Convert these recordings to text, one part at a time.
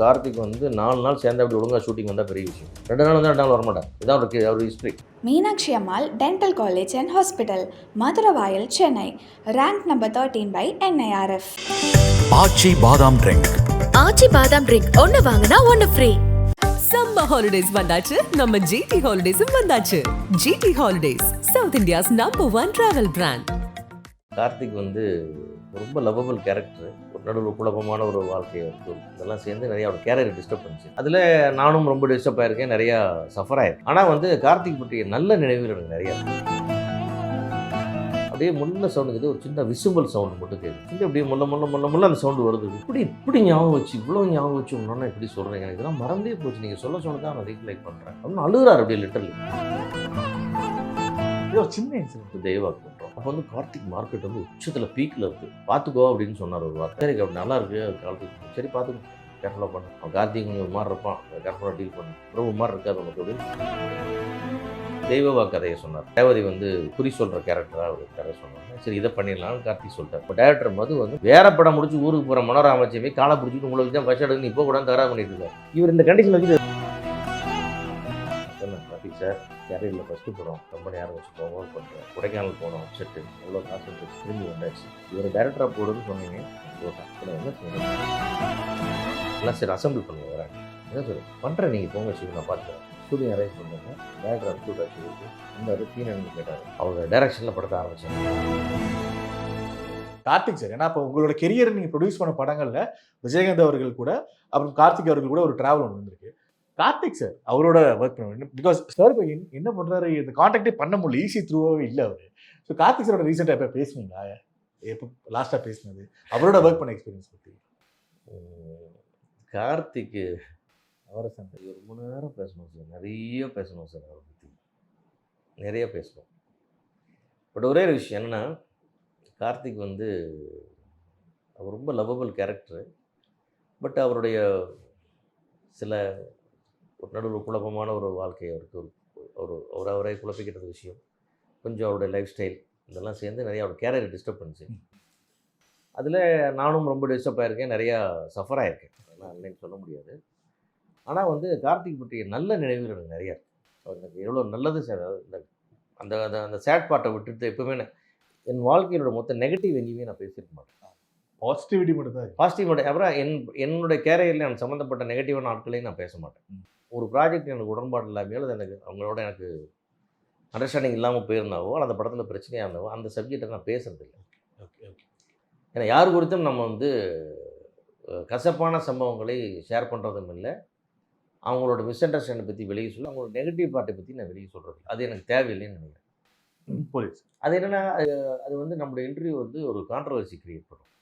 கார்த்திக் வந்து 4 நாள் சேர்ந்து அப்படி ஒழுங்காக ஷூட்டிங் வந்தால் பெரிய விஷயம். 2 நாள் வந்து 2 நாள் வரமாட்டார். இதான் அவர் history. Meenakshi Ammal dental college and hospital, Maduravoyal, Chennai. Rank number 13 by NIRF. Aachi பாதாம் ட்ரிங்க். ஆச்சி பாதாம் ட்ரிங்க் ஒன்னு வாங்கினா ஒன்னு ஃப்ரீ. சம்மர் ஹாலிடேஸ் வந்தாச்சு, நம்ம ஜிடி ஹாலிடேஸும் வந்தாச்சு. GT holidays, south India's #1 travel brand. Karthik வந்து ரொம்ப லவ்வபிள் கேரக்டர். ஒரு நடுவில் குழப்பமான ஒரு வாழ்க்கையை இதெல்லாம் சேர்ந்து நிறையா ஒரு கேரியர் டிஸ்டர்ப் பண்ணிச்சு. அதில் நானும் ரொம்ப டிஸ்டர்ப் ஆயிருக்கேன், நிறையா சஃபர் ஆயிருக்கேன். ஆனால் வந்து கார்த்திக் பற்றிய நல்ல நினைவுகள் எனக்கு நிறையா இருக்கு. அப்படியே முன்ன சவுண்டுக்குது, ஒரு சின்ன விசிபிள் சவுண்டு மட்டும் கேட்குது. அப்படியே முள்ள அந்த சவுண்டு வருது. இப்படி ஞாபகம் வச்சு இவ்வளோ ஞாபகம் வச்சு ஒன்றா இப்படி சொல்கிறேன், எனக்கு இதெல்லாம் மறந்தே போச்சு. நீங்கள் சொல்ல தான் நான் ரீப்ளை பண்ணுறேன் அப்படின்னு அழுகிறார். அப்படியே லிட்டரலி சின்ன இன்சிடென்ட் தெய்வாக்கு பண்ணுறோம். அப்போ வந்து கார்த்திக் மார்க்கெட் வந்து உச்சத்தில் பீக்கில் இருக்குது, பார்த்துக்கோ அப்படின்னு சொன்னார் ஒரு வார்த்தை. சரி அப்படி நல்லா இருக்குது கார்த்திக், சரி பார்த்துக்கோ, கேர்ஃபுல்லாக பண்ணு. அவன் கார்த்திக் கொஞ்சம் ஒரு மாதிரி இருப்பான், கேர்ஃபுல்லாக டீல் பண்ணு. ரொம்ப மாதிரி இருக்காது உனக்கு அப்படின்னு தெய்வவா கதையை சொன்னார். ரேவதி வந்து குறி சொல்கிற கேரக்டராக ஒரு கதை சொன்னாங்க. சரி இதை பண்ணிடலாம்னு கார்த்திக் சொல்லிட்டார். இப்போ டேரக்டர் மது வந்து வேற படம் முடிச்சு ஊருக்கு போகிற மனோராமச்சியமே காலை பிடிச்சிட்டு உங்களை வச்சு தான் ஃபர்ஸ்ட் எடுத்து இப்போ கூட தயாராக பண்ணிட்டு இருக்காரு. இவர் இந்த கண்டிஷன் வச்சு கார்த்திக் சார் கேரியரில் ஃபஸ்ட்டு போகிறோம், கம்பெனி ஆரம்பிச்சு போவோம் பண்ணுறோம், கொடைக்கானல் போனோம், செட்டு எவ்வளோ காசு இருந்துச்சு, திரும்பி வந்தாச்சு. இவர் டேரக்டராக போடுன்னு சொன்னீங்க, போட்டேன். என்ன சொல்லுங்கள் எல்லாம் சரி அசம்பிள் பண்ணுங்க வரேன். என்ன சொல்லு பண்ணுறேன், நீங்கள் போங்க வச்சு நான் பார்த்துக்கிறேன். ஸ்டூடியோ அரேஞ்ச் பண்ணுங்க, டேரக்டர் அனுப்பிச்சு விட்டாச்சு. இந்த தீனன்னு கேட்டார். அவரோட டைரக்ஷனில் படத்தை ஆரம்பித்தாங்க கார்த்திக் சார். ஏன்னா இப்போ உங்களோட கெரியர் நீங்கள் ப்ரொடியூஸ் பண்ண படங்களில் விஜயகாந்த் அவர்கள் கூட அப்புறம் கார்த்திக் அவர்கள் கூட ஒரு ட்ராவல் ஒன்று வந்திருக்கு. கார்த்திக் சார் அவரோட ஒர்க் பண்ண பிகாஸ் சார் இப்போ என்ன பண்ணுறாரு, இந்த கான்டாக்டே பண்ண முடியல, ஈஸி த்ரூவாகவே இல்லை அவர். ஸோ கார்த்திக் சாரோட ரீசெண்டாக எப்போ பேசுனீங்களா, எப்போ லாஸ்ட்டாக பேசினது, அவரோட ஒர்க் பண்ண எக்ஸ்பீரியன்ஸ் பற்றி? கார்த்திக்கு அவரை சார் ஒரு 3 மணி நேரம் பேசணும் சார், நிறைய பேசணும் சார், அவரை பற்றி நிறைய பேசணும். பட் ஒரே ஒரு விஷயம் என்னென்னா, கார்த்திக் வந்து அவர் ரொம்ப லவ்வபிள் கேரக்டரு. பட் அவருடைய சில ஒரு நடுவில் குழப்பமான ஒரு வாழ்க்கை அவருக்கு ஒரு அவரை குழப்பிக்கிட்ட விஷயம், கொஞ்சம் அவருடைய லைஃப் ஸ்டைல் இதெல்லாம் சேர்ந்து நிறையா அவர் கேரியர் டிஸ்டர்ப் பண்ணிச்சு. அதில் நானும் ரொம்ப டிஸ்டர்ப் ஆகிருக்கேன், நிறையா சஃபர் ஆகிருக்கேன், அதெல்லாம் இல்லைன்னு சொல்ல முடியாது. ஆனால் வந்து கார்த்திக் பற்றிய நல்ல நினைவுகள் எனக்கு நிறையா இருக்குது. எனக்கு எவ்வளோ நல்லது சார். இந்த அந்த அந்த அந்த சேட் பார்ட்டை விட்டுட்டு எப்போவுமே என் வாழ்க்கையோட மொத்த நெகட்டிவ் எங்கேயுமே நான் பேசியிருக்க மாட்டேன். பாசிட்டிவிட்டி மட்டும் தான், பாசிட்டிவ் மட்டும். அப்புறம் என்னுடைய கேரியரில் எனக்கு சம்மந்தப்பட்ட நெகட்டிவான ஆட்களையும் நான் பேச மாட்டேன். ஒரு ப்ராஜெக்ட் எனக்கு உடன்பாடு இல்லாமல் அல்லது எனக்கு அவங்களோட எனக்கு அண்டர்ஸ்டாண்டிங் இல்லாமல் போயிருந்தாவோ அல்லது அந்த படத்தில் பிரச்சனையாக இருந்தாவோ அந்த சப்ஜெக்டை நான் பேசுறதில்லை. Okay okay. ஏன்னா யார் குறித்தும் நம்ம வந்து கசப்பான சம்பவங்களை ஷேர் பண்ணுறதும் இல்லை, அவங்களோட மிஸ் அண்டர்ஸ்டாண்டிங் பற்றி வெளியே சொல்லி அவங்களோட நெகட்டிவ் பார்ட்டை பற்றி நான் வெளியே சொல்கிறது அது எனக்கு தேவையில்லைன்னு நினைக்கிறேன். புரியுது. அது என்னென்னா, அது வந்து நம்மளோட இன்டர்வியூ வந்து ஒரு கான்ட்ரவர்சி க்ரியேட் பண்ணும்.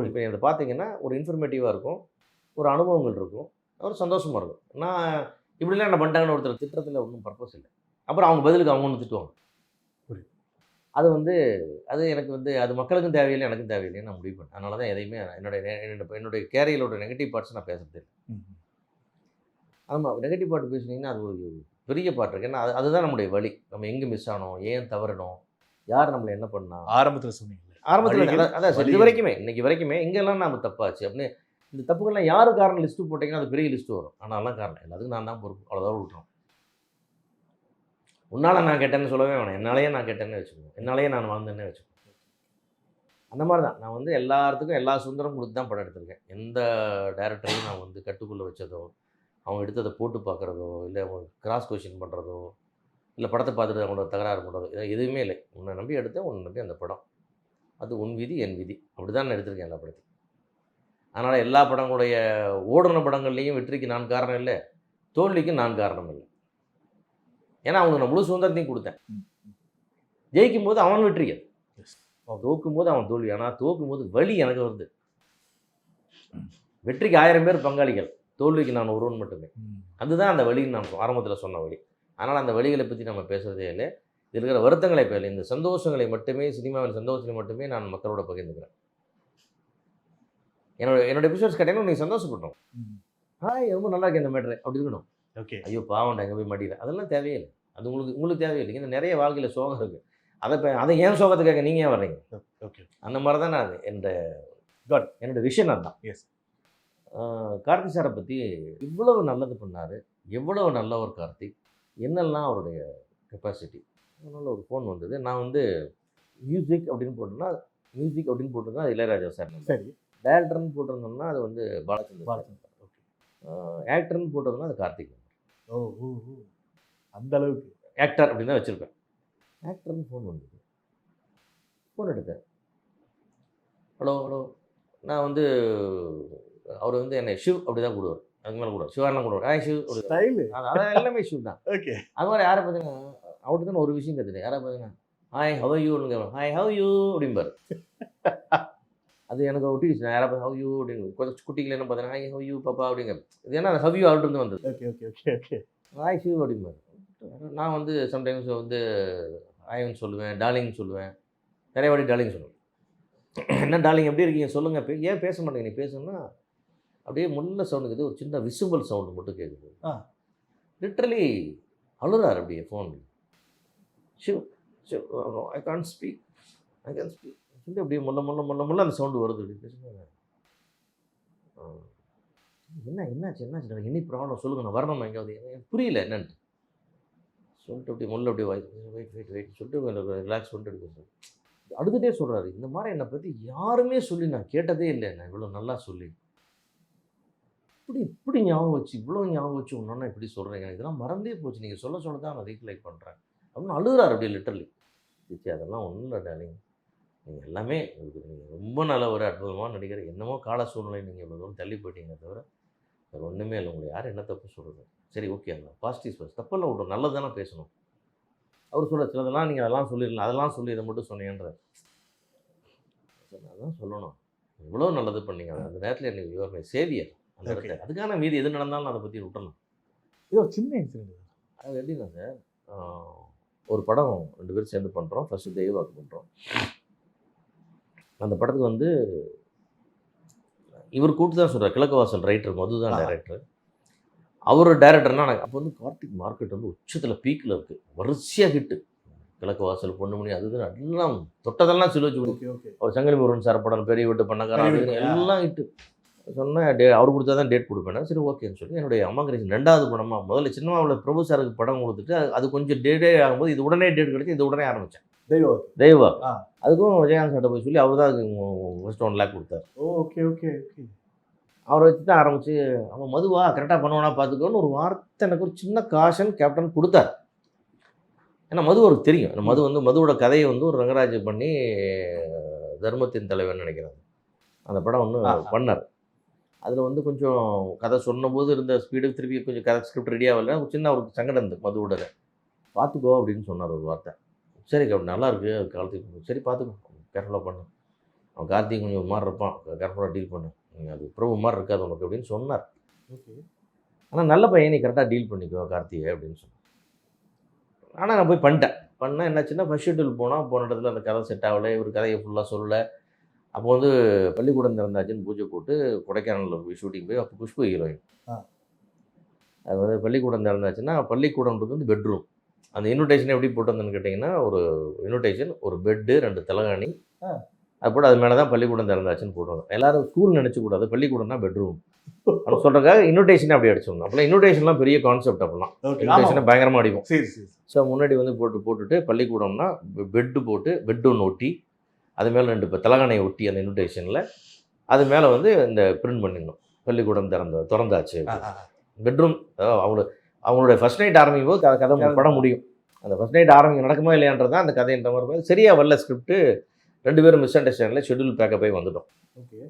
இப்போ இதை பார்த்தீங்கன்னா ஒரு இன்ஃபர்மேட்டிவாக இருக்கும், ஒரு அனுபவங்கள் இருக்கும், ஒரு சந்தோஷமாக இருக்கும். நான் இப்படிலாம் என்ன பண்ணிட்டாங்கன்னு ஒருத்தர் திட்டத்தில் ஒன்றும் பர்பஸ் இல்லை. அப்புறம் அவங்க பதிலுக்கு அவங்க ஒன்று திட்டுவாங்க. அது வந்து அது எனக்கு வந்து அது மக்களுக்கும் தேவையில்லை, எனக்கும் தேவையில்லைன்னு நான் முடிவு பண்ணேன். அதனால தான் எதையுமே என்னுடைய கேரியரோட நெகட்டிவ் பார்ட்ஸ் நான் பேசுறது இல்லை. ஆமாம், நெகட்டிவ் பார்ட் பேசுனீங்கன்னா அது ஒரு பெரிய பார்ட் இருக்குது. ஏன்னா அதுதான் நம்முடைய வழி. நம்ம எங்கே மிஸ் ஆனோம், ஏன் தவறணும், யார் நம்மளை என்ன பண்ணா, ஆரம்பத்தில் சொன்னீங்க. ஆரம்பத்தில் அதான் சார், இது வரைக்குமே இன்றைக்கி வரைக்குமே எங்கெல்லாம் நம்ம தப்பாச்சு அப்படின்னு இந்த தப்புக்கள்லாம் யாரு காரணம் லிஸ்ட்டு போட்டிங்கன்னா அது பெரிய லிஸ்ட்டு வரும். ஆனாலாம் காரணம் எல்லாத்துக்கும் நான் தான் பொறுப்பு, அவ்வளோதான் விட்டுறோம். உன்னால் நான் கேட்டேன்னு சொல்லவே வேணாம், என்னாலேயே நான் கேட்டேன்னு வச்சுக்கோங்க, என்னாலேயே நான் வாழ்ந்தேன்னே வச்சுக்கோங்க. அந்த மாதிரி தான் நான் வந்து எல்லாத்துக்கும் எல்லா சுதந்திரம் கொடுத்து தான் படம் எடுத்திருக்கேன். எந்த டேரக்டரையும் நான் வந்து கட்டுக்குள்ளே வச்சதோ, அவங்க எடுத்ததை போட்டு பார்க்குறதோ, இல்லை அவங்க கிராஸ் கொஷின் பண்ணுறதோ, இல்லை படத்தை பார்த்துட்டு அவங்களோட தகராறு பண்ணுறதோ, எதுவுமே இல்லை. உன்னை நம்பி எடுத்தேன், உன்னை நம்பி அந்த படம், அது உன் விதி என் விதி, அப்படி தான் நான் எடுத்திருக்கேன் எல்லா படத்தையும். அதனால் எல்லா படங்களுடைய ஓடுன படங்கள்லேயும் வெற்றிக்கு நான் காரணம் இல்லை, தோல்விக்கு நான் காரணம் இல்லை. ஏன்னா அவனுக்கு நான் முழு சுதந்திரத்தையும் கொடுத்தேன். ஜெயிக்கும் போது அவன் வெற்றி, அவன் தோக்கும் போது அவன் தோல்வி. ஆனால் தோக்கும் போது வலி எனக்கு வருது. வெற்றிக்கு 1000 பேர் பங்காளிகள், தோல்விக்கு நான் ஒருவன் மட்டுமே. அதுதான் அந்த வலின்னு நான் ஆரம்பத்தில் சொன்ன வழி. அதனால் அந்த வழிகளை பற்றி நம்ம பேசுகிறதே இல்லை. இதில் இருக்கிற வருத்தங்களை பேசல, இந்த சந்தோஷங்களை மட்டுமே, சினிமாவின் சந்தோஷங்களை மட்டுமே நான் மக்களோட பகிர்ந்துக்கிறேன். என்னோட எபிசோட்ஸ் கேட்டீங்கன்னா நீங்கள் சந்தோஷப்பட்டோம், ஹாய் ரொம்ப நல்லா இருக்கு இந்த மேட்ரு அப்படி இருக்கணும். ஓகே, ஐயோ பாவண்டா எங்கே போய் மாட்டிக்கிறேன், அதெல்லாம் தேவையில்லை. அது உங்களுக்கு தேவையில்லை. இந்த நிறைய வாழ்க்கையில் சோகம் இருக்குது, அதை ஏன் சோகத்துக்காக நீங்கள் ஏன் வர்றீங்க? ஓகே, அந்த மாதிரி தான் நான் என்னோட விஷன் அதுதான். எஸ், கார்த்திக் சாரை பற்றி இவ்வளவு நல்லது பண்ணார், எவ்வளவு நல்லவர் கார்த்திக், என்னெல்லாம் அவருடைய கெப்பாசிட்டி. அதனால் ஒரு ஃபோன் வந்தது. நான் வந்து மியூசிக் அப்படின்னு போட்டிருந்தா அது இளையராஜா சார் நம்பர். சரி. டேரக்டர்னு போட்டிருந்தோம்னா அது வந்து பாலச்சந்தர் சார். ஓகே. ஆக்டர்னு போட்டதுன்னா அது கார்த்திக் நம்பர். ஓ ஓ ஓ. அந்த அளவுக்கு. ஆக்டர் அப்படின்னு தான் வச்சுருப்பேன். ஆக்டர்னு ஃபோன் வந்தது. ஃபோன் எடுத்தேன். Hello hello. நான் வந்து அவர் வந்து என்னை ஷிவ் அப்படி தான் கூடுவார். அதுக்கு மேலே கூடுவார். சிவாரெலாம் கூடுவார். ஷிவ் அப்படி. ஸ்டைலு. அதான் எல்லாமே ஷிவ் தான். ஓகே. அது மாதிரி யாரை பார்த்தீங்கன்னா அவர்கிட்ட தான் ஒரு விஷயம் கற்றுட்டேன். யாரை பார்த்தீங்கன்னா ஹாய் ஹவ் யூன்னு கேட்பேன். ஹாய் ஹவ் யூ அப்படிம்பார். அது எனக்கு ஒட்டிடுச்சு. நான் யாரை பார்த்து ஹவ் யூ அப்படிங்க கொஞ்சம் குட்டிகள் என்ன பார்த்தீங்கன்னா ஹாய் ஹவ் யூ பாப்பா அப்படிங்க. இது ஏன்னா ஹவ் யூ அவர்கிட்ட வந்தது. Okay okay okay okay. Hi Shiv அப்படிம்பார். நான் வந்து சம்டைம்ஸ் வந்து ஹாய்ன்னு சொல்லுவேன், டார்லிங்னு சொல்லுவேன். நிறைய வாட்டி டார்லிங் சொல்லுவேன். என்ன டார்லிங் எப்படி இருக்கீங்க சொல்லுங்கள். ஏன் பேச மாட்டேங்க நீ பேசணும்னா அப்படியே முன்ன சவுண்டுக்குது, ஒரு சின்ன விசிபிள் சவுண்டு மட்டும் கேட்குது. லிட்ரலி அழுறார் அப்படியே phone. Shiv Shiv I can speak சொல்லி அப்படியே முள்ள அந்த சவுண்டு வருது. அப்படி பேசுங்க. என்னாச்சு எனக்கு என்ன ப்ராப்ளம் சொல்லுங்கள், நான் வரணும் எங்கேயாவது, எனக்கு புரியல என்னன்ட்டு சொல்லிட்டு அப்படியே அப்படியே வெயிட் சொல்லிட்டு ரிலாக்ஸ் பண்ணிட்டு எடுக்க அழுதுகிட்டே சொல்கிறாரு. இந்த மாதிரி என்னை பற்றி யாருமே சொல்லி நான் கேட்டதே இல்லை, நான் இவ்வளோ நல்லா சொல்லி இப்படி ஞாபகம் வச்சு இவ்வளோ ஞாபகம் வச்சு ஒன்றா இப்படி சொல்கிறேங்க, எனக்கு இதெல்லாம் மறந்தே போச்சு, நீங்கள் சொல்ல தான் நான் ரீகலெக்ட் பண்ணுறேன் அப்படின்னு அழுகிறார் அப்படியே லிட்டரலி. சரி அதெல்லாம் ஒன்றும் இல்லை டார்லிங், நீங்கள் எல்லாமே உங்களுக்கு நீங்கள் ரொம்ப நல்ல ஒரு அற்புதமான நடிகர், என்னமோ கால சூழ்நிலை நீங்கள் இவ்வளோ தூரம் தள்ளி போயிட்டீங்க தவிர வேறு ஒன்றுமே இல்லை, உங்களுக்கு யார் என்ன தப்பு சொல்கிறது. சரி ஓகே அந்த பாசிட்டிவ் ஸ்பேஸ் தப்பெல்லாம் விட்றோம், நல்லது தானே பேசணும். அவர் சொல்ல சிலதெல்லாம் நீங்கள் அதெல்லாம் சொல்லிடலாம், அதெல்லாம் சொல்லி இதை மட்டும் சொன்னீங்கன்ற அதான் சொல்லணும். இவ்வளோ நல்லது பண்ணீங்க அந்த நேரத்தில் எனக்கு யுவர் மை சேவியர் அந்த இடத்துல. அதுக்கான மீதி எது நடந்தாலும் அதை பற்றி விட்டுறணும். இது ஒரு சின்ன இன்சிடென்ட். அது எப்படின்னா சார், ஒரு படம் 2 பேரும் சேர்ந்து பண்ணுறோம். ஃபஸ்ட்டு தெய்வாக்கு பண்ணுறோம். அந்த படத்துக்கு வந்து இவர் கூப்பிட்டு தான் சொல்கிறார், கிழக்கு வாசல் ரைட்டர் மது தான் டைரக்டர். அவர் டைரக்டர்னா எனக்கு அப்போ வந்து கார்த்திக் மார்க்கெட் வந்து உச்சத்தில் பீக்கில் இருக்குது, வரிசையாக ஹிட்டு. கிழக்கு வாசல், பொண்ணுமணி, அதுதான் எல்லாம் தொட்டதெல்லாம் சொல்லி வச்சு ஓகே ஓகே. அவர் சங்கிலி முருகன் சார் படம், பெரிய வீட்டு பண்ணக்காரன், எல்லாம் ஹிட்டு. சொன்னேன் அவர் கொடுத்தா தான் டேட் கொடுப்பேன். சரி ஓகேன்னு சொல்லி என்னுடைய அம்மா கிரேஷன் 2வது படமாக முதல்ல சின்னமாவில் பிரபு சாருக்கு படம் கொடுத்துட்டு அது கொஞ்சம் டேட்டே ஆகும்போது இது உடனே டேட் கிடைச்சி இது உடனே ஆரம்பித்தேன். தெய்வா அதுக்கும் விஜயகாந்த் சார்ட்ட போய் சொல்லி அவர் தான் அதுக்கு ஃபஸ்ட் 1 lakh கொடுத்தார். Okay okay okay. அவரை வச்சு தான் ஆரம்பிச்சு அவன் மதுவா கரெக்டாக பண்ணுவானா பார்த்துக்கோன்னு ஒரு வார்த்தை எனக்கு ஒரு சின்ன காஷன் கேப்டன் கொடுத்தார். ஏன்னா மது அவருக்கு தெரியும். அந்த மது வந்து மதுவோட கதையை வந்து ஒரு ரங்கராஜ் பண்ணி தர்மத்தின் தலைவன் நினைக்கிறாங்க அந்த படம் ஒன்று பண்ணார். அதில் வந்து கொஞ்சம் கதை சொன்னபோது இருந்த ஸ்பீடு திருப்பி கொஞ்சம் கதை ஸ்கிரிப்ட் ரெடியாகல, சின்ன அவருக்கு சங்கடம் இருந்தது. மதுவோட பார்த்துக்கோ அப்படின்னு சொன்னார் ஒரு வார்த்தை. சரி அப்படி நல்லாயிருக்கு அது காலத்துக்கு, சரி பார்த்துக்கோ கேர்ஃபுல்லாக பண்ணு, அவன் கார்த்திக் கொஞ்சம் ஒரு மாதிரி இருப்பான், கேர்ஃபுல்லாக டீல் பண்ணு, நீங்கள் அது பிரபு மாதிரி இருக்காது உனக்கு அப்படின்னு சொன்னார். ஓகே. ஆனால் நல்ல பையன் நீ கரெக்டாக டீல் பண்ணிக்கோ கார்த்திகை அப்படின்னு சொன்னார். ஆனால் நான் போய் பண்ணேன் என்னாச்சுன்னா ஃபஸ்ட் ஷெட்யூல் போன இடத்துல அந்த கதை செட் ஆகலை, இவர் கதையை ஃபுல்லாக சொல்லலை. அப்போ வந்து பள்ளிக்கூடம் திறந்தாச்சுன்னு பூஜை போட்டு கொடைக்கானலில் போய் ஷூட்டிங் போய் அப்போ குஷ்பு ஹீரோயின். அது வந்து பள்ளிக்கூடம் திறந்தாச்சுன்னா பள்ளிக்கூடம்ன்றது வந்து பெட்ரூம். அந்த இன்விடேஷன் எப்படி போட்டு வந்தேன்னு கேட்டிங்கன்னா ஒரு இன்விடேஷன், ஒரு பெட்டு, 2 தலகாணி, அது போட்டு அது மேலே தான் பள்ளிக்கூடம் திறந்தாச்சுன்னு போடுவாங்க. எல்லோரும் ஸ்கூல் நினச்சக்கூடாது, பள்ளிக்கூடம் தான் பெட்ரூம் அப்படின்னு சொல்கிறதுக்காக இன்விடேஷனே அப்படி அடிச்சிடணும். அப்போலாம் இன்விடேஷன்லாம் பெரிய கான்செப்ட், அப்போலாம் இன்விடேஷனை பயங்கரமாக அடிப்போம். சரி. ஸோ முன்னாடி வந்து போட்டுட்டு பள்ளிக்கூடம்னா பெட்டு போட்டு பெட் ஒன்று ஒட்டி அது மேலே 2 தலகாணையை ஒட்டி அந்த இன்விடேஷனில் அது மேலே வந்து இந்த பிரிண்ட் பண்ணிடணும், பள்ளிக்கூடம் திறந்தாச்சு பெட்ரூம். அவங்களுடைய ஃபஸ்ட் நைட் ஆரம்பிக்கும் போது கதை படம் முடியும். அந்த ஃபஸ்ட் நைட் நடக்குமா இல்லையான்றது தான் அந்த கதைன்ற மாதிரி சரியாக வரல ஸ்கிரிப்ட்டு. 2 பேரும் மிஸ் அண்டர்ஸ்டாண்டில் ஷெட்யூல் பேக்கப் ஆகி வந்துட்டோம். ஓகே.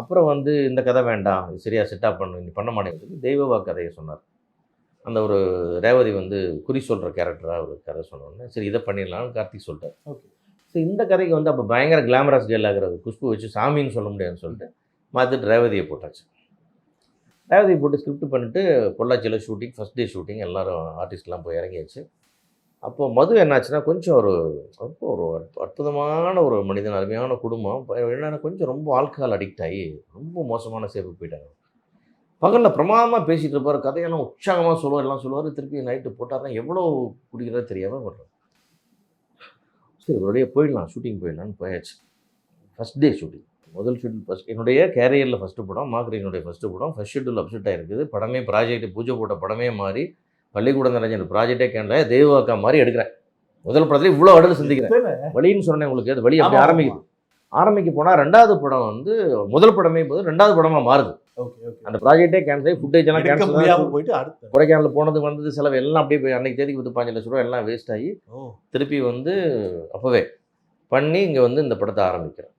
அப்புறம் வந்து இந்த கதை வேண்டாம், இது சரியாக செட்டப் பண்ணு, நீ பண்ண மாட்டேன்னு சொல்லி தெய்வவா கதையை சொன்னார். அந்த ஒரு ரேவதி வந்து குறி சொல்கிற கேரக்டராக ஒரு கதை சொன்னோன்னே சரி இதை பண்ணிடலாம்னு கார்த்திக் சொல்லிட்டார். ஓகே. ஸோ இந்த கதைக்கு வந்து அப்போ பயங்கர கிளாமரஸ் கேல் ஆகிறது, குஷ்பு வச்சு சாமின்னு சொல்ல முடியாதுன்னு சொல்லிட்டு மாற்றிட்டு ரேவதியை போட்டாச்சு. ரேவதியை போட்டு ஸ்கிரிப்ட் பண்ணிவிட்டு பொள்ளாச்சியில் ஷூட்டிங், ஃபஸ்ட் டே ஷூட்டிங், எல்லோரும் ஆர்டிஸ்ட்லாம் போய் இறங்கியாச்சு. அப்போது மது என்னாச்சுன்னா கொஞ்சம் ஒரு அற்புதமான ஒரு மனிதன், அருமையான குடும்பம். என்னென்னா கொஞ்சம் ரொம்ப ஆல்கஹால் அடிக்ட் ஆகி ரொம்ப மோசமான சேஃபுக்கு போயிட்டாங்க. பகலில் பிரமாதமாக பேசிகிட்டு இருப்பார், கதையெல்லாம் உற்சாகமாக சொல்லுவார், எல்லாம் சொல்லுவார். திருப்பி நைட்டு போட்டார்னா எவ்வளோ குடிக்கிறதா தெரியாமல் பண்ணுறோம். சரி ஒரே போயிடலாம், ஷூட்டிங் போயிடலான்னு போயாச்சு. ஃபஸ்ட் டே ஷூட்டிங் முதல் ஷெட்யூல் ஃபஸ்ட் என்னுடைய கேரியரில் ஃபஸ்ட்டு படம் மார்க்கெட்டினுடைய ஃபஸ்ட்டு படம் ஃபஸ்ட் ஷெட்யூல் அப்செட் ஆகிருக்குது. படமே ப்ராஜெக்ட் பூஜை போட்ட படமே மாறி பள்ளிக்கூடம் நிறைஞ்ச ப்ராஜெக்டே கேன்ல தெய்வாக்கா மாதிரி எடுக்கிறேன். முதல் படத்துல இவ்வளோ அடல் சிந்திக்கிறேன். வழின்னு சொன்னேன் உங்களுக்கு, அது வழி அப்படி ஆரம்பிக்குது. ஆரம்பிக்க போனால் 2வது படம் வந்து முதல் படமே போது 2வது படமாக மாறுது. அந்த ப்ராஜெக்டே கேன்சல் ஆகி ஃபுட்டேஜ் எல்லாம் கேன்சல் போயிட்டு அடுத்து கொடைக்கானல் போனது வந்தது செலவு எல்லாம் அப்படியே போய் அன்னைக்கு தேதிக்கு வந்து 5 லட்ச ரூபா எல்லாம் வேஸ்ட் ஆகி திருப்பி வந்து அப்போவே பண்ணி இங்கே வந்து இந்த படத்தை ஆரம்பிக்கிறேன்.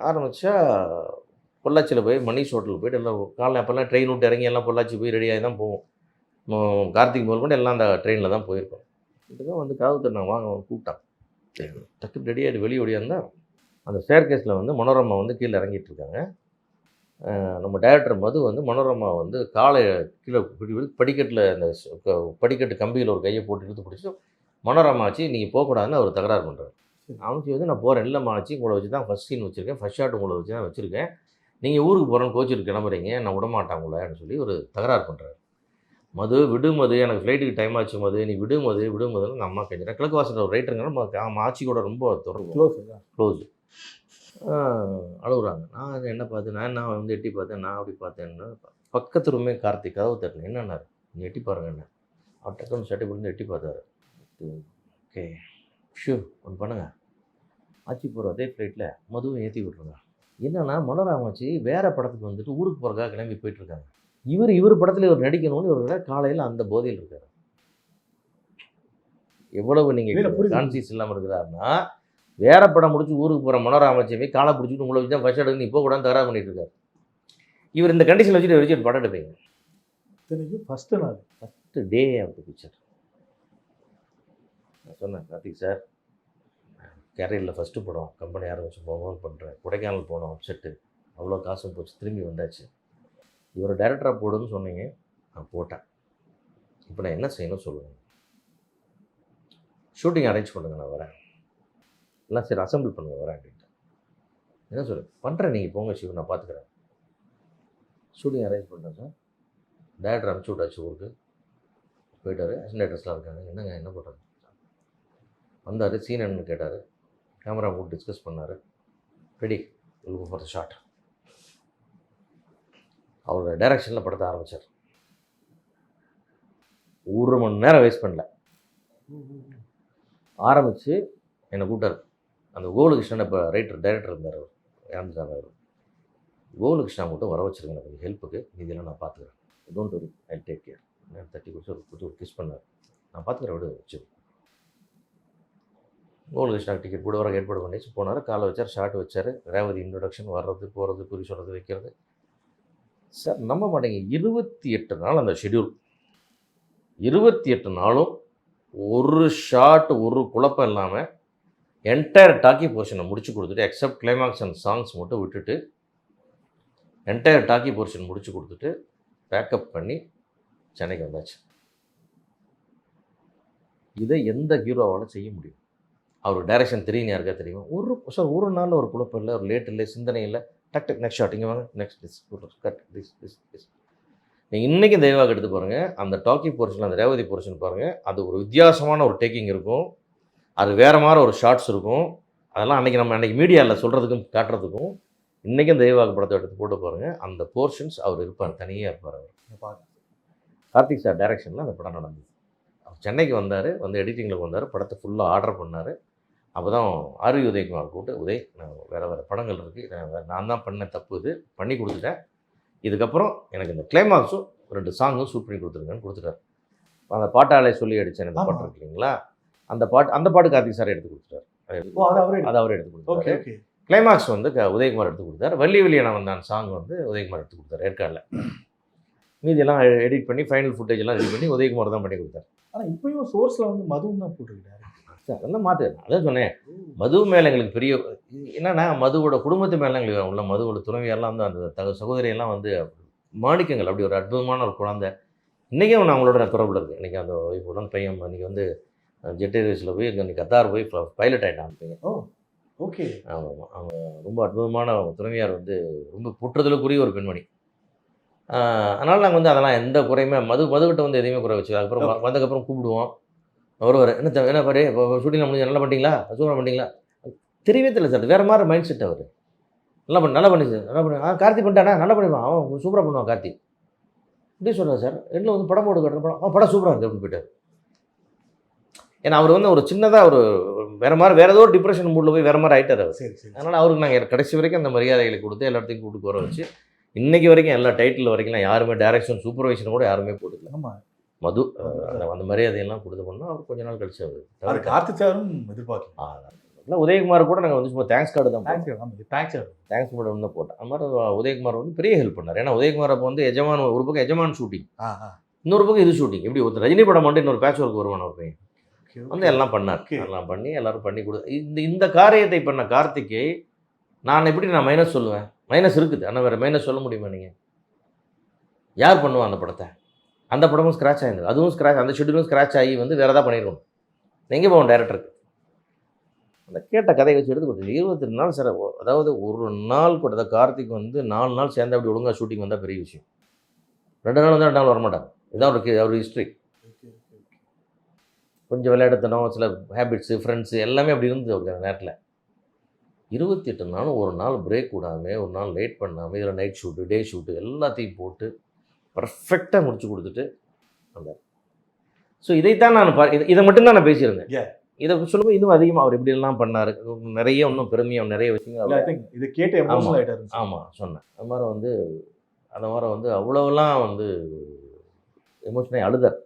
ஆரம்பித்தா பொள்ளாச்சியில் போய் மணிஷ் ஹோட்டலுக்கு போய்ட்டு எல்லாம் காலையில் அப்போல்லாம் ட்ரெயின் விட்டு இறங்கி எல்லாம் பொள்ளாச்சி போய் ரெடியாகி தான் போவோம். கார்த்திக் முதல் கொண்டு எல்லாம் அந்த ட்ரெயினில் தான் போயிருக்கோம். இதுதான் வந்து கதவு தண்ணா வாங்க கூப்பிட்டான். டக்கு ரெடியாகிட்டு வெளியே ஓடியாருந்தா அந்த ஸ்டேர் கேஸில் வந்து மனோரமா வந்து கீழே இறங்கிட்டு இருக்காங்க. நம்ம டைரக்டர் மது வந்து மனோரமா வந்து காலை கீழே படிக்கட்டில் அந்த படிக்கட்டு கம்பியில் ஒரு கையை போட்டு இழுத்து பிடிச்சி மனோரமா ஆச்சு நீங்கள் போகக்கூடாதுன்னு அவர் தகராறு பண்ணுறாரு. அமைச்சி வந்து நான் போகிறேன், இல்லைம்மா ஆச்சு உங்களை வச்சு தான் ஃபஸ்ட் சீன் வச்சுருக்கேன், ஃபஸ்ட் ஷாட் உங்களை வச்சு தான் வச்சுருக்கேன், நீங்கள் ஊருக்கு போகிறேன்னு கோச்சிட்டு கிளம்புறீங்க, நான் விடமாட்டேன் உங்களைன்னு சொல்லி ஒரு தகராறு பண்ணுறாரு. மது விடு மது, எனக்கு ஃப்ளைட்டுக்கு டைம் ஆச்சு மது, நீ விடு மது விடுமதுன்னு அம்மா கெஞ்சுறேன். கிழக்கு வாசல் ஒரு ரைட்டருங்க நம்ம ஆட்சி கூட ரொம்ப தொடர்பு க்ளோஸு. அழுகுறாங்க. நான் அதை என்ன பார்த்தேன், நான் வந்து எட்டி பார்த்தேன், நான் அப்படி பார்த்தேன்னா பக்கத்து ரூமே கார்த்திக் கதவு தட்டினேன். என்னன்னாரு, நீ எட்டி பாருங்க என்ன. அவர் டக்குன்னு சட்டை பிடிந்து எட்டி பார்த்தாரு. ஓகே ஷூர் ஒன்று பண்ணுங்க, ஆட்சி போகிற அதே ஃப்ளைட்டில் மதுவும் ஏற்றி விட்ருங்க. என்னன்னா மனோரமாச்சி வேறு படத்துக்கு வந்துட்டு ஊருக்கு போகிறக்காக கிளம்பி போயிட்டுருக்காங்க. இவர் படத்தில் இவர் நடிக்கணும்னு இவர் காலையில் அந்த போதையில் இருக்கார். எவ்வளவு நீங்கள் கான்சியஸ் இல்லாமல் இருக்கிறாருன்னா, வேற படம் முடிச்சு ஊருக்கு போகிற மனோரமாச்சியை காலை பிடிச்சிட்டு உங்களை வச்சு தான் ஃபஸ்ட் எடுக்கு இப்போ கூட தகராறு பண்ணிட்டு இருக்காரு. இவர் இந்த கண்டிஷன் வச்சுட்டு வச்சு படம் எடுப்பீங்க. First day of the picture நான் சொன்னேன், கார்த்திக் சார் கேரியரில் ஃபஸ்ட்டு படம் கம்பெனி ஆரம்பிச்சு போகணும்னு பண்ணுறேன், கொடைக்கானல் போனோம் அப்செட்டு, அவ்வளோ காசும் போச்சு, திரும்பி வந்தாச்சு, இவரை டைரக்டராக போடுன்னு சொன்னீங்க, நான் போட்டேன், இப்போ நான் என்ன செய்யணும் சொல்லுவேன், ஷூட்டிங் அரேஞ்ச் பண்ணுங்க நான் வரேன், எல்லாம் சரி அசம்பிள் பண்ணுங்க வரேன் அப்படின்ட்டு. என்ன சொல்லு பண்ணுறேன், நீங்கள் போங்க சிவ நான் பார்த்துக்குறேன். ஷூட்டிங் அரேஞ்ச் பண்ணுறேன் சார், டைரக்டர் அனுப்பிச்சி விட்டாச்சு ஊருக்கு போயிட்டார். அசிஸ்டன்ட்ஸ்லாம் இருக்காங்க, என்னங்க என்ன பண்ணுறது, வந்தார், சீன் என்னன்னு கேட்டார், கேமரா போட்டு டிஸ்கஸ் பண்ணார், ரெடி ஃபார் த ஷாட். அவரோட டைரக்ஷனில் படத்தை ஆரம்பித்தார். 1 மணி நேரம் வேஸ்ட் பண்ணல, ஆரம்பித்து என்னை கூப்பிட்டார். அந்த கோகுலகிருஷ்ணன் இப்போ டைரக்டர் இருந்தார், அவர் இறந்துட்டார். அவர் கோகுலகிருஷ்ணா மட்டும் வர வச்சுருங்க கொஞ்சம் ஹெல்ப்புக்கு, இதெல்லாம் நான் பார்த்துக்கிறேன், don't worry I take care. தட்டி கொடுத்து ஒரு கிஸ் பண்ணார், நான் பார்த்துக்கிறேன் விட வச்சு. கோகுலகிருஷ்ணா டிக்கெட் கூட வர ஏற்பாடு பண்ணிச்சு, போனார், காலை வச்சார், ஷார்ட் வச்சார், ரேவதி இன்ட்ரொடக்ஷன், வர்றது போகிறது குறி சொல்கிறது வைக்கிறது. சார் நம்ப மாட்டேங்க, 28 நாள் அந்த ஷெட்யூல், 28 நாளும் ஒரு ஷார்ட் ஒரு குழப்பம் இல்லாமல் என்டையர் டாக்கி போர்ஷனை முடிச்சு கொடுத்துட்டு, எக்ஸப்ட் கிளைமாக்ஸ் அண்ட் சாங்ஸ் மட்டும் விட்டுட்டு என்டையர் டாக்கி போர்ஷன் முடிச்சு கொடுத்துட்டு பேக்கப் பண்ணி சென்னைக்கு வந்தாச்சு. இதை எந்த ஹீரோவால் செய்ய முடியும்? அவர் டைரக்ஷன் தெரியும், யாருக்கா தெரியும்? ஒரு நாளில் ஒரு குழப்பம் இல்லை, ஒரு லேட் இல்லை, சிந்தனை இல்லை, டக் நெக்ஸ்ட் ஷாட், இங்கே வாங்க, நெக்ஸ்ட் திஸ் கட் திஸ். நீங்கள் இன்றைக்கி தெய்வாக எடுத்து பாருங்கள், அந்த டாக்கி போர்ஷன், அந்த ரேவதி போர்ஷன் பாருங்கள், அது ஒரு வித்தியாசமான ஒரு டேக்கிங் இருக்கும், அது வேறு மாதிரி ஒரு ஷார்ட்ஸ் இருக்கும். அதெல்லாம் அன்றைக்கி மீடியாவில் சொல்கிறதுக்கும் காட்டுறதுக்கும் இன்றைக்கும் தெய்வாக படத்தை எடுத்து போட்டு பாருங்கள், அந்த போர்ஷன்ஸ் அவர் இருப்பார், தனியாக இருப்பார். அவர் கார்த்திக் சார் டைரக்ஷனில் அந்த படம் நடந்தது. அவர் சென்னைக்கு வந்தார், வந்து எடிட்டிங்கில் வந்தார், படத்தை ஃபுல்லாக ஆர்டர் பண்ணார். அப்போ தான் ஆர்வி உதயகுமார் கூப்பிட்டு, உதய் நான் வேறு படங்கள் இருக்குது, நான் தான் பண்ண தப்பு, இது பண்ணி கொடுத்துட்டேன், இதுக்கப்புறம் எனக்கு இந்த கிளைமாக்ஸும் 2 சாங்கும் ஷூட் பண்ணி கொடுத்துருங்கன்னு கொடுத்துட்டார். அந்த பாட்டாலே சொல்லி அடித்தேன் இந்த பாட்டு இருக்கு இல்லைங்களா, அந்த பாட்டு கார்த்திக் சார் எடுத்து கொடுத்துட்டார், அதை அவரே எடுத்து கொடுத்தாரு. கிளைமாக்ஸ் வந்து உதயகுமார் எடுத்து கொடுத்தார். வள்ளி வெளியான வந்தான் சாங் வந்து உதயகுமார் எடுத்து கொடுத்தார் ஏற்காடில். மீதியெல்லாம் எடிட் பண்ணி ஃபைனல் ஃபுட்டேஜ் எல்லாம் ரெடி பண்ணி உதயகுமார் தான் பண்ணி கொடுத்தார். ஆனால் இப்போயும் சோர்ஸில் வந்து மதுவும் தான் போட்டுக்கிட்டாரு. அதெல்லாம் மாற்று, அதான் சொன்னேன், மது மேலே எங்களுக்கு பெரிய என்னன்னா, மதுவோட குடும்பத்து மேலே எங்களுக்கு உள்ள மதுவோட துணைவியெல்லாம் வந்து அந்த சகோதரியெல்லாம் வந்து மாணிக்கங்கள், அப்படி ஒரு அற்புதமான ஒரு குழந்தை. இன்றைக்கும் நான் அவங்களோட தொடர்பில் இருக்குது. இன்றைக்கி அந்த ஒய்ஃபோட பையன் இன்றைக்கி வந்து ஜெட் ஏர்வேஸில் போய் இன்றைக்கி கத்தார் போய் பைலட் ஆகிட்டான் பையன். ஓகே. ஆமாம், அவங்க ரொம்ப அற்புதமான துணைவியார், வந்து ரொம்ப போற்றுதலுக்குரிய ஒரு பெண்மணி. அதனால் நாங்கள் வந்து அதெல்லாம் எந்த குறையுமே மதுக்கிட்ட வந்து எதையுமே குறை வச்சு, அதுக்கப்புறம் வந்ததுக்கப்புறம் கூப்பிடுவோம், வருவார், என்ன பாரு இப்போ ஷூட்டிங் முடிஞ்சு நல்லா பண்ணிட்டீங்களா, சூப்பராக பண்ணிட்டீங்களா, தெரியவே தெரியல சார், வேறு மாதிரி மைண்ட் செட் அவர். நல்லா பண்ணி சார், நல்லா பண்ணி கார்த்தி பண்ணிட்டானா, நல்லா பண்ணிடுவான், அவன் சூப்பராக பண்ணுவான் கார்த்தி. இப்படி சொன்னார் சார். ரெண்டில் வந்து படம் போட்டு கட்டுற படம், படம் சூப்பராக இருக்குது அப்படின்னு போயிட்டார். ஏன்னா அவர் வந்து ஒரு சின்னதாக ஒரு வேறு ஏதோ ஒரு டிப்ரெஷன் மூடில் போய் வேறு மாதிரி ஆகிட்டார் அவர். சரி சரி. அதனால் அவருக்கு நாங்கள் கடைசி வரைக்கும் அந்த மரியாதைகளை கொடுத்து எல்லா இடத்தையும் கூப்பிட்டு வர வச்சு இன்றைக்கி வரைக்கும் எல்லா டைட்டில் வரைக்கும் யாருமே டைரக்ஷன் சூப்பர்வைஷன் கூட யாருமே போட்டுக்கல. ஆமா. மது அந்த மரியாதையெல்லாம் கொடுத்து பண்ணால் அவர் கொஞ்ச நாள் கழிச்சு அது அவர் கார்த்திக் சாரும் எதிர்பார்க்கலாம். உதயகுமார் கூட நாங்கள் வந்து சும்மா தேங்க்ஸ் கார்டு தான் தேங்க்ஸ் சார். தேங்க்ஸ் கார்டு வந்து போட்டேன். அது மாதிரி உதயகுமார் வந்து பெரிய ஹெல்ப் பண்ணார். ஏன்னா உதயகுமார் அப்போ வந்து எஜமான் ஒரு பக்கம் எஜமான் ஷூட்டிங், இன்னொரு பக்கம் இது ஷூட்டிங். எப்படி ஒருத்தர் ரஜினி படம் மட்டும் இன்னொரு பேட்ச் ஒர்க் வருவான் ஒரு பையன் வந்து எல்லாம் பண்ணார். எல்லாம் பண்ணி எல்லாரும் பண்ணி கொடு. இந்த காரியத்தை பண்ண கார்த்திகை நான் எப்படி மைனஸ் சொல்லுவேன்? மைனஸ் இருக்குது, ஆனால் வேறு மைனஸ் சொல்ல முடியுமா? நீங்கள் யார் பண்ணுவா அந்த படத்தை? அந்த படமும் ஸ்க்ராட்ச் ஆகிருந்தது, அதுவும் ஸ்க்ராட்ச், அந்த ஷெட்யூலும் ஸ்க்ராட்ச் ஆகி வந்து வேறு ஏதாவது பண்ணிடுவோம். எங்கே போவோம் டேரக்டருக்கு? அந்த கேட்ட கதையை வச்சு எடுத்து கொடுத்து 22 நாள் சார். அதாவது ஒரு நாள் கூட கார்த்திக் வந்து 4 நாள் சேர்ந்து அப்படி ஒழுங்காக ஷூட்டிங் வந்தால் பெரிய விஷயம். 2 நாள் வந்து 2 நாள் வரமாட்டாங்க. இதுதான் ஒரு ஹிஸ்ட்ரி. கொஞ்சம் விளையாடுத்தனம், சில ஹேபிட்ஸு, ஃப்ரெண்ட்ஸு எல்லாமே அப்படி இருந்தது அவருக்கு அந்த நேரத்தில். 28 நாளும் ஒரு நாள் பிரேக் விடாமல், ஒரு நாள் லேட் பண்ணாமல், இதில் நைட் ஷூட்டு, டே ஷூட்டு எல்லாத்தையும் போட்டு பர்ஃபெக்டாக முடிச்சு கொடுத்துட்டு வந்தார். ஸோ இதைத்தான் நான் இதை மட்டும்தான் நான் பேசியிருந்தேன். இதை சொல்லும்போது இன்னும் அதிகமாக அவர் எப்படியெல்லாம் பண்ணார், நிறைய இன்னும் பெருமையாக நிறைய விஷயங்கள் இதை கேட்டு எமோஷனல் ஆகிட்டாரு. ஆமாம் சொன்னேன். அது மாதிரி வந்து அந்த மாதிரி வந்து அவ்வளோலாம் வந்து எமோஷனாக அழுதார்.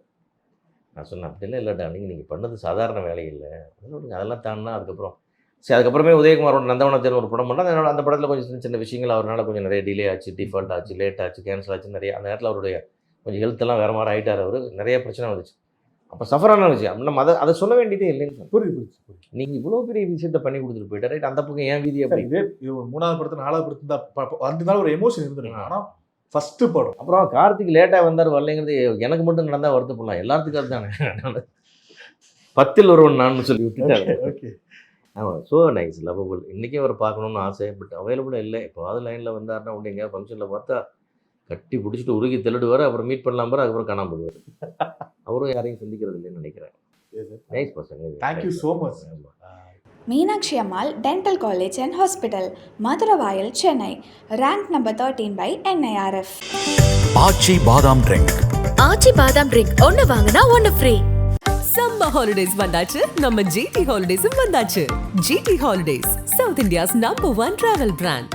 நான் சொன்னேன் அப்படிலாம் இல்லைடா, நீங்கள் பண்ணது சாதாரண வேலை இல்லை, அதெல்லாம் தாண்டினா அதுக்கப்புறம் சரி. அதுக்கப்புறமே உதயகுமாரோட நந்தவனத்தில் ஒரு படம் பண்ணால் அந்த படத்தில் கொஞ்சம் சின்ன சின்ன விஷயங்கள் அவரால் கொஞ்சம் நிறைய டிலே ஆச்சு, டிஃபால்ட் ஆச்சு, லேட் ஆச்சு, கேன்சல் ஆச்சு, நிறைய அந்த நேரத்தில் அவருடைய கொஞ்சம் ஹெல்த்தெல்லாம் வேறு மாதிரி ஆகிட்டார். அவர் நிறைய பிரச்சனை வந்துச்சு. அப்போ சஃபரான விஷயம் அப்படின்னா அதை சொல்ல வேண்டியதே இல்லைன்னு. புரியுது. நீங்கள் இவ்வளோ பெரிய விஷயத்த பண்ணி கொடுத்துட்டு போயிட்டார், ரைட்? அந்த பக்கம் ஏன் வீதி அப்படி இது 3வது படத்து 4வது படத்து அந்த ஒரு எமோஷன் இருந்துருக்கு. ஆனால் ஃபஸ்ட்டு படம் அப்புறம் கார்த்திக் லேட்டாக வந்தார் வரலைங்கிறது எனக்கு மட்டும் நடந்தால் வருத்தப்படலாம், எல்லாத்துக்கும் அதுதானே. 10ல் ஒருவன் நான் சொல்லி விட்டுட்டாங்க. ஓகே. ஆமாம், ஸோ நைஸ், லவ்வபுள். இன்றைக்கே அவர் பார்க்கணுன்னு ஆசை, பட் அவைலபிளாக இல்லை. இப்போ அது லைனில் வந்தார்னா உண்டு எங்கேயா ஃபங்க்ஷனில் பார்த்தா கட்டி பிடிச்சிட்டு உருகி தெளிடுவார், அப்புறம் மீட் பண்ணலாம் பாரு, அதுக்கப்புறம் காணாமல் போடுவார். அவரும் யாரையும் சந்திக்கிறது இல்லைன்னு நினைக்கிறேன். Nice person. Thank you so much. Meenakshi Ammal dental college and hospital, Maduravoyal, Chennai. Rank number 13 by NIRF. Aachi பாதாம் ட்ரிங்க். ஆச்சி பாதாம் ட்ரிங்க் ஒன்னு வாங்கினா ஒன்னு ஃப்ரீ. சம்மர் ஹாலிடேஸ் வந்தாச்சு, நம்ம GT ஹாலிடேஸும் வந்தாச்சு. GT holidays, south India's number 1 travel brand.